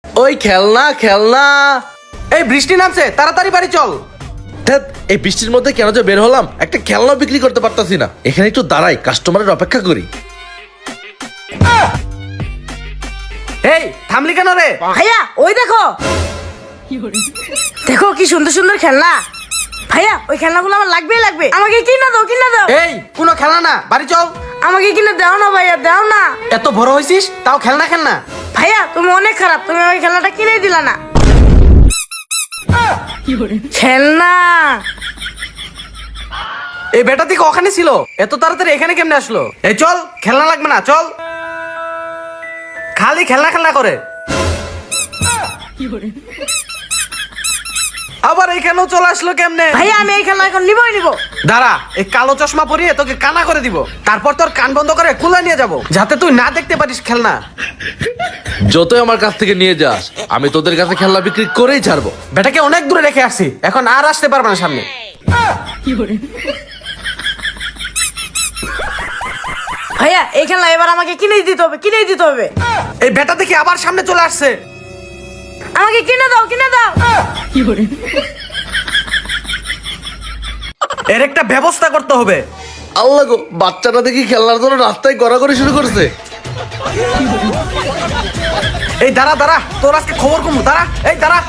ওই খেলনা খেলনা। এই বৃষ্টি নামছে, তাড়াতাড়ি বাড়ি চল। ধ্যাৎ, এই বৃষ্টির মধ্যে কেন যে বের হলাম, একটা খেলনা বিক্রি করতে পারতাছি না। এখানে একটু দাঁড়াই, কাস্টমারের অপেক্ষা করি। এই থামলি কেন রে? ভাইয়া ওই দেখো, দেখো কি সুন্দর সুন্দর খেলনা। ভাইয়া ওই খেলনাগুলো আমার লাগবেই লাগবে, আমাকে কিনে দাও কিনে দাও। এই কোনো খেলনা না, বাড়ি চল। আমাকে কিনে দাও না ভাইয়া, দাও না। এত বড় হয়েছিস তাও খেলনা খেলনা। ভাইয়া তুমি অনেক খারাপ, তুমি আমাকে খেলনাটা কিনে দিলা না। খেলনা এই বেটা থেকে ওখানে ছিল, এত তাড়াতাড়ি এখানে কেমনে আসলো? এই চল, খেলনা লাগবে না, চল। খালি খেলনা খেলনা করে। আবার এইখানেও চলে আসলো কেমনে? ভাইয়া আমি এই খেলনা এখন নিবই নিব। দাঁড়া, এই কালো চশমা পরিয়ে তোকে কানা করে দিব, তারপর তোর কান বন্ধ করে খুলে নিয়ে যাব, যাতে তুই না দেখতে পারিস খেলনা। যতই আমার কাছ থেকে নিয়ে যাস, আমি তোদের কাছে খেলনা বিক্রি করেই ছাড়বো। বেটাকে অনেক দূরে রেখে আসছি, এখন আর আসতে পারবে না সামনে। ভাইয়া এই খেলনা এবার আমাকে কিনে দিতে হবে, কিনে দিতে হবে। এই বেটা দেখি আবার সামনে চলে আসছে। আমাকে কিনে দাও কিনে দাও। এর একটা ব্যবস্থা করতে হবে। আল্লাহ গো, বাচ্চাটা দেখি খেলনার জন্য রাস্তায় গড়াগড়ি শুরু করছে। এই দাঁড়া দাঁড়া, তোর আজকে খবর কমু, দাঁড়া, এই দাঁড়া।